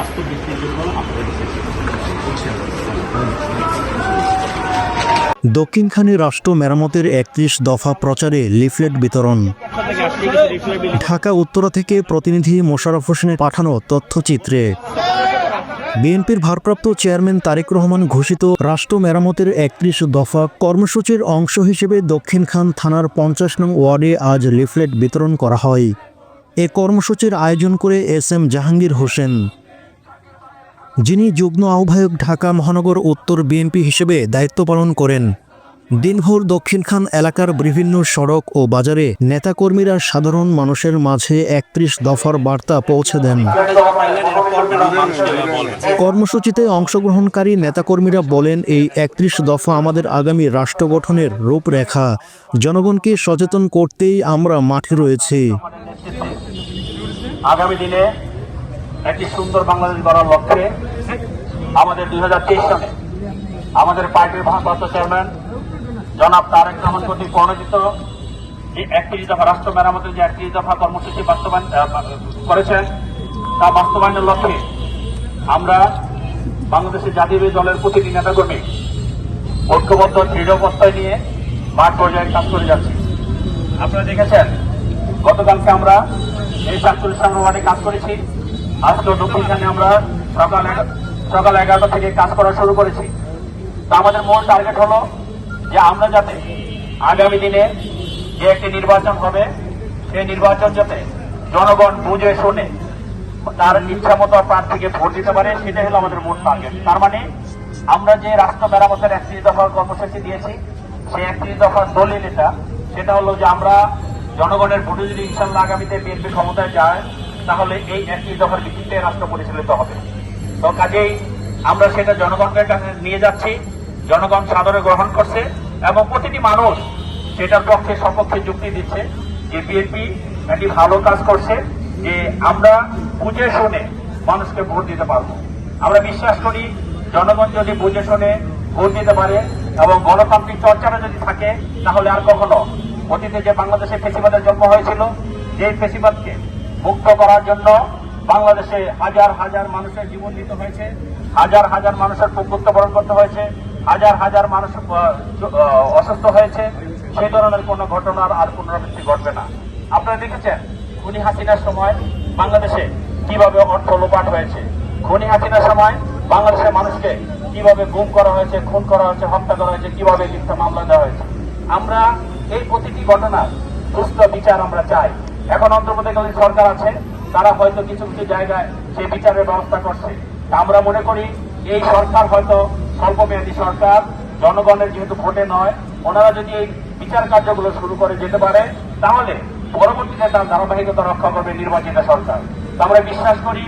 বাস্তব ব্যক্তির জন্য আপনাদের দক্ষিণখানী রাষ্ট্র মেরামতের ৩১ দফা প্রচারে লিফলেট বিতরণ। ঢাকা উত্তরা থেকে প্রতিনিধি মোশাররফ হোসেনের পাঠানো তথ্যচিত্রে। বিএনপির ভারপ্রাপ্ত চেয়ারম্যান তারেক রহমান ঘোষিত রাষ্ট্র মেরামতের ৩১ দফা কর্মসূচির অংশ হিসেবে দক্ষিণখান থানার ৫০ নং ওয়ার্ডে আজ লিফলেট বিতরণ করা হয়। এ কর্মসূচির আয়োজন করে এস.এম. জাহাঙ্গীর হোসেন, যিনি যুগ্ম আহ্বায়ক ঢাকা মহানগর উত্তর বিএনপি হিসেবে দায়িত্ব পালন করেন। দিনভর দক্ষিণখান এলাকার বিভিন্ন সড়ক ও বাজারে নেতাকর্মীরা সাধারণ মানুষের মাঝে ৩১ দফার বার্তা পৌঁছে দেন। কর্মসূচিতে অংশগ্রহণকারী নেতাকর্মীরা বলেন, এই ৩১ দফা আমাদের আগামী রাষ্ট্র গঠনের রূপরেখা। জনগণকে সচেতন করতেই আমরা মাঠে রয়েছি। আগামী দিনে একটি সুন্দর বাংলাদেশ গড়ার লক্ষ্যে আমাদের ২০২৩ সালে আমাদের পার্টির ভারপ্রাপ্ত চেয়ারম্যান জনাব তারেক রহমান কর্তৃক প্রণোদিত যে ৩১ দফা রাষ্ট্র মেরামতের যে ৩১ দফা কর্মসূচি বাস্তবায়ন করেছেন, তা বাস্তবায়নের লক্ষ্যে আমরা বাংলাদেশের জাতীয় দলের প্রতিটি নেতাকর্মী ঐক্যবদ্ধ দৃঢ় অবস্থায় নিয়ে মাঠ পর্যায়ে কাজ করে যাচ্ছি। আপনারা দেখেছেন গতকালকে আমরা এই ৪৭ নম্বর ওয়ার্ডে কাজ করেছি। আজকে দক্ষিণখানে আমরা সকাল ১১টা থেকে কাজ করা শুরু করেছি। তা আমাদের মূল টার্গেট হলো যে আমরা যাতে আগামী দিনে যে একটি নির্বাচন হবে, সেই নির্বাচন যাতে জনগণ বুঝে শুনে তার ইচ্ছা মতো প্রার্থীকে ভোট দিতে পারে, সেটাই হলো আমাদের মূল টার্গেট। তার মানে আমরা যে রাষ্ট্র মেরামতের ৩১ দফার কর্মসূচি দিয়েছি, সেই ৩১ দফার দলিল সেটা হলো যে আমরা জনগণের ভোটে যদি ইনশাল্লাহ আগামীতে বিএনপি ক্ষমতায় যায়, তাহলে এই ৩১ দফার ভিত্তিতে রাষ্ট্র পরিচালিত হবে। তো কাজেই আমরা সেটা জনগণের কাছে নিয়ে যাচ্ছি, জনগণ সাদরে গ্রহণ করছে এবং প্রতিটি মানুষ সেটার পক্ষে সপক্ষে যুক্তি দিচ্ছে যে বিএনপি একটি ভালো কাজ করছে, যে আমরা বুঝে শুনে মানুষকে ভোট দিতে পারবো। আমরা বিশ্বাস করি জনগণ যদি বুঝে শুনে ভোট দিতে পারে এবং গণতান্ত্রিক চর্চাটা যদি থাকে, তাহলে আর কখনো অতীতে যে বাংলাদেশে ফেসিবাদের জন্ম হয়েছিল, যে ফেসিবাদকে মুক্ত করার জন্য বাংলাদেশে হাজার হাজার মানুষের জীবন দিতে হয়েছে, হাজার হাজার মানুষের মৃত্যুবরণ করতে হয়েছে, হাজার হাজার মানুষ অসুস্থ হয়েছে, সেই ধরনের কোনো ঘটনার আর পুনরাবৃত্তি ঘটবে না। আপনারা দেখেছেন খুনি হাসিনার সময় বাংলাদেশে কিভাবে অর্থ লোপাট হয়েছে, খুনি হাসিনার সময় বাংলাদেশের মানুষকে কিভাবে গুম করা হয়েছে, খুন করা হয়েছে, হত্যা করা হয়েছে, কিভাবে মিথ্যা মামলা দেওয়া হয়েছে। আমরা এই প্রতিটি ঘটনার সুস্থ বিচার আমরা চাই। এখন অন্তর্বর্তীকালীন সরকার আছে, তারা হয়তো কিছু কিছু জায়গায় সেই বিচারের ব্যবস্থা করছে। আমরা মনে করি এই সরকার হয়তো স্বল্পমেয়াদী সরকার, জনগণের যেহেতু ভোটে নয়, ওনারা যদি এই বিচার কার্যগুলো শুরু করে যেতে পারে, তাহলে পরবর্তীতে তার ধারাবাহিকতা রক্ষা করবে নির্বাচিত সরকার। আমরা বিশ্বাস করি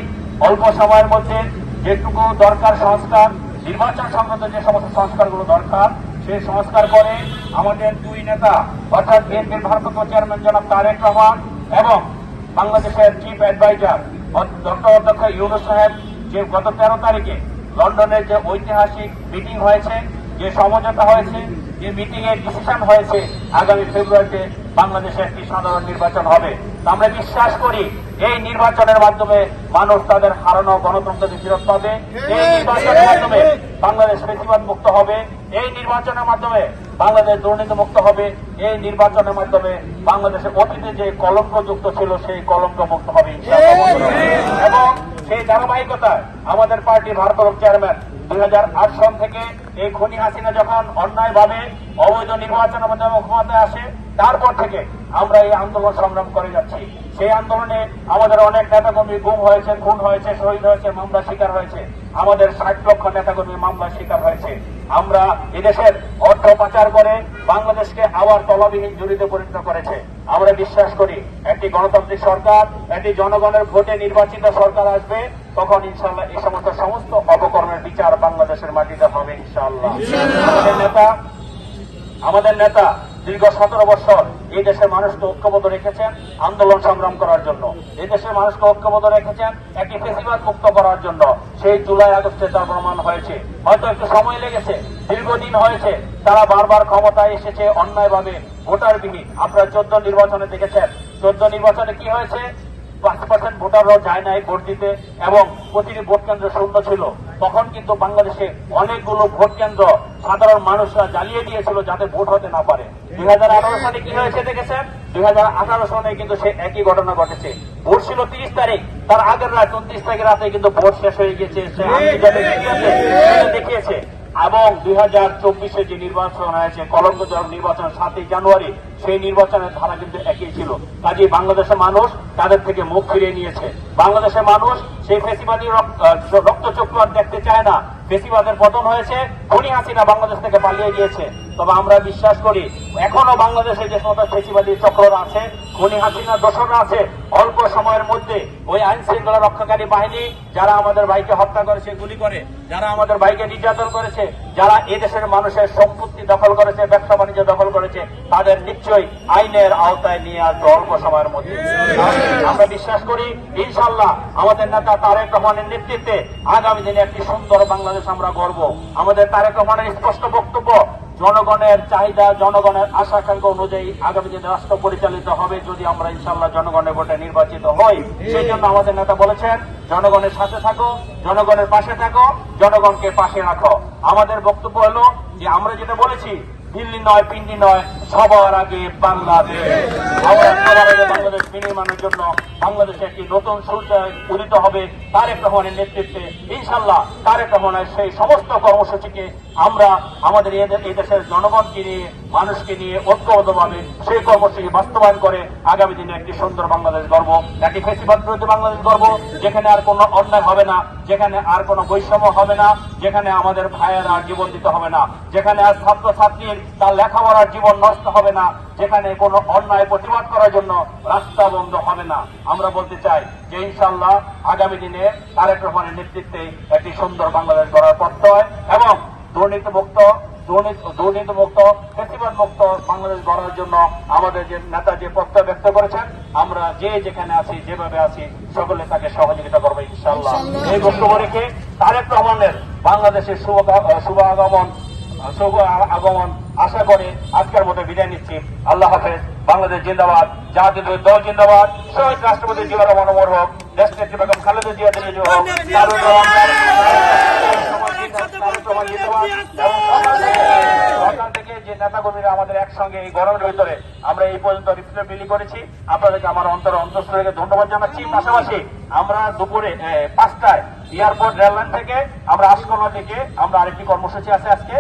অল্প সময়ের মধ্যে যেটুকু দরকার সংস্কার, নির্বাচন সংক্রান্ত যে সমস্ত সংস্কারগুলো দরকার, সেই সংস্কার করে আমাদের দুই নেতা অর্থাৎ বিএনপির ভারপ্রাপ্ত চেয়ারম্যান জনাব তারেক রহমান এবং বাংলাদেশের চিফ অ্যাডভাইজার ডক্টর অধ্যক্ষ ইউনূস সাহেব, যে গত ১৩ তারিখে লন্ডনের যে ঐতিহাসিক মিটিং হয়েছে, যে সমঝোতা হয়েছে, যে মিটিং এর ডিসিশন হয়েছে, আগামী ফেব্রুয়ারিতে বাংলাদেশে একটি সাধারণ নির্বাচন হবে। আমরা বিশ্বাস করি এই নির্বাচনের মাধ্যমে মানুষ তাদের হারানো গণতন্ত্রকে ফেরত পাবে, এই নির্বাচনের মাধ্যমে বাংলাদেশ ফেসিবাদ মুক্ত হবে, এই নির্বাচনের মাধ্যমে বাংলাদেশ দুর্নীতি মুক্ত হবে, এই নির্বাচনের মাধ্যমে বাংলাদেশের অতীতে যে কলঙ্কযুক্ত ছিল সেই কলঙ্ক মুক্ত হবে এবং সেই ধারাবাহিকতায় আমাদের পার্টির ভারপ্রাপ্ত চেয়ারম্যান ২০০৮ সন থেকে এই খুনি হাসিনা যখন অন্যায়ভাবে অবৈধ নির্বাচনের মাধ্যমে ক্ষমতায় আসে, তারপর থেকে আমরা এই আন্দোলন সংগ্রাম করে যাচ্ছি। সেই আন্দোলনে আমাদের অনেক নেতাকর্মী গুম হয়েছে, খুন হয়েছে, শহীদ হয়েছে, মামলা শিকার হয়েছে, আমাদের ৬০ লক্ষ নেতাকর্মী মামলা শিকার হয়েছে। আমরা এদেশের অর্থ পাচার করে বাংলাদেশকে আবার তলাবিহীন জুড়িতে পরিণত করেছে। আমরা বিশ্বাস করি একটি গণতান্ত্রিক সরকার, একটি জনগণের ভোটে নির্বাচিত সরকার আসবে, তখন ইনশাআল্লাহ এই সমস্ত অপকর্মের বিচার বাংলাদেশের মাটিতে হবে ইনশাআল্লাহ। আমাদের নেতা দীর্ঘ ১৭ বছর এই দেশের মানুষকে ঐক্যবদ্ধ রেখেছেন আন্দোলন সংগ্রাম করার জন্য, এই দেশের মানুষকে ঐক্যবদ্ধ রেখেছেন একটি ফেসিবাদ মুক্ত করার জন্য। সেই জুলাই আগস্টে তার প্রমাণ হয়েছে। হয়তো একটু সময় লেগেছে, দীর্ঘদিন হয়েছে, তারা বারবার ক্ষমতায় এসেছে অন্যায়ভাবে ভোটার বিহীন। আপনারা ১৪ নির্বাচনে দেখেছেন, ১৪ নির্বাচনে কি হয়েছে? 5% ভোটাররাও যায় নাই ভোট দিতে এবং প্রতিটি ভোট কেন্দ্র শূন্য ছিল। তখন কিন্তু বাংলাদেশে অনেকগুলো ভোট কেন্দ্র সাধারণ মানুষরা জ্বালিয়ে দিয়েছিল যাতে ভোট হতে না পারে। 2018 সালে কি হয়েছে দেখেছেন? 2018 সালে কিন্তু সে একই ঘটনা ঘটেছে। ভোট ছিল 30 তারিখ, তার আগের রাত 29 তারিখের রাতে কিন্তু ভোট শেষ হয়ে গেছে। সে আন্তর্জাতিক মিডিয়াতে দেখিয়েছে। এবং 2024 যে নির্বাচন হয়েছে, কলঙ্কজনক নির্বাচন 7 জানুয়ারি, সেই নির্বাচনের ধারা কিন্তু একই ছিল। কাজেই বাংলাদেশের মানুষ তাদের থেকে মুখ ফিরিয়ে নিয়েছে। বাংলাদেশের মানুষ সেই ফেসিবাদী রক্তচক্র আর দেখতে চায় না। ফেসিবাদের পতন হয়েছে, খুনি হাসিনা বাংলাদেশ থেকে পালিয়ে গিয়েছে। তবে আমরা বিশ্বাস করি এখনো বাংলাদেশে যে সমস্ত ফেসিবাদী চক্ররা আছে, খুনি হাসিনা দোসররা আছে, অল্প সময়ের মধ্যে ওই আইন শৃঙ্খলা রক্ষাকারী বাহিনী যারা আমাদের ভাইকে হত্যা করেছে, গুলি করে, যারা আমাদের ভাইকে নির্যাতন করেছে, যারা এদেশের মানুষের সম্পত্তি দখল করেছে, ব্যবসা বাণিজ্য দখল করেছে, তাদের নিশ্চয়ই আইনের আওতায় নিয়ে আসবে অল্প সময়ের মধ্যে। আমরা বিশ্বাস করি ইনশাআল্লাহ আমাদের নেতা তারেক রহমানের নেতৃত্বে আগামী দিনে একটি সুন্দর বাংলাদেশ আমরা গড়ব। আমাদের তারেক রহমানের স্পষ্ট বক্তব্য, জনগণের চাহিদা, জনগণের আশা আকাঙ্ক্ষা অনুযায়ী আগামী দিনে রাষ্ট্র পরিচালিত হবে যদি আমরা ইনশাআল্লাহ জনগণের ভোটে নির্বাচিত হই। সেই জন্য আমাদের নেতা বলেছেন, জনগণের সাথে থাকো, জনগণের পাশে থাকো, জনগণকে পাশে রাখো। আমাদের বক্তব্য হলো যে আমরা যেটা বলেছি, দিল্লি নয়, পিন্ডি নয়, সবার আগে বাংলাদেশ। আমরা সবার আগে বাংলাদেশ বিনির্মাণের জন্য বাংলাদেশে একটি নতুন সূর্য উদিত হবে তারেক রহমানের নেতৃত্বে। ইনশাআল্লাহ তারেক রহমানের সেই সমস্ত কর্মসূচিকে আমরা আমাদের এই দেশের জনগণকে নিয়ে, মানুষকে নিয়ে ঐক্যবদ্ধভাবে সেই কর্মসূচি বাস্তবায়ন করে আগামী দিনে একটি সুন্দর বাংলাদেশ গড়ব, একটি ফেসিবাদ বিরোধী বাংলাদেশ গড়ব, যেখানে আর কোনো অন্যায় হবে না, যেখানে আর কোনো বৈষম্য হবে না, যেখানে আমাদের ভাইয়েরা আর জীবন দিতে হবে না, যেখানে আর ছাত্রছাত্রীর তার লেখাপড়ার জীবন নষ্ট হবে না, যেখানে কোনো অন্যায় প্রতিবাদ করার জন্য রাস্তা বন্ধ হবে না। আমরা বলতে চাই যে ইনশাআল্লাহ আগামী দিনে তারেক রহমানের নেতৃত্বে একটি সুন্দর বাংলাদেশ গড়ার প্রত্যয় এবং দুর্নীতিমুক্ত, ফেসিবাদ মুক্ত বাংলাদেশ গড়ার জন্য আমাদের যে নেতা যে প্রত্যয় ব্যক্ত করেছেন, আমরা যে যেখানে আছি, যেভাবে আছি, সকলে তাকে সহযোগিতা করবো ইনশাআল্লাহ। এই বক্তব্য রেখে তারেক রহমানের বাংলাদেশের শুভ আগমন আশা করে আজকের মতো বিদায় নিচ্ছি। আল্লাহ হাফেজ। বাংলাদেশ জিন্দাবাদ, জাতীয় দল জিন্দাবাদ, শহীদ রাষ্ট্রপতি জিয়াউর রহমান অমর হোক, দেশনেত্রী বেগম খালেদা জিয়া জিন্দাবাদ হোক, সরকার থেকে যে নেতাকর্মীরা আমাদের একসঙ্গে এই গরমের ভিতরে আমরা এই পর্যন্ত রিফ্লেক্ট বিলি করেছি, আপনাদেরকে আমার অন্তঃস্থল থেকে ধন্যবাদ জানাচ্ছি। পাশাপাশি আমরা দুপুরে 5টায় এয়ারপোর্ট রেললাইন থেকে আমরা আশকোনা থেকে আমরা আরেকটি কর্মসূচি আছে আজকে।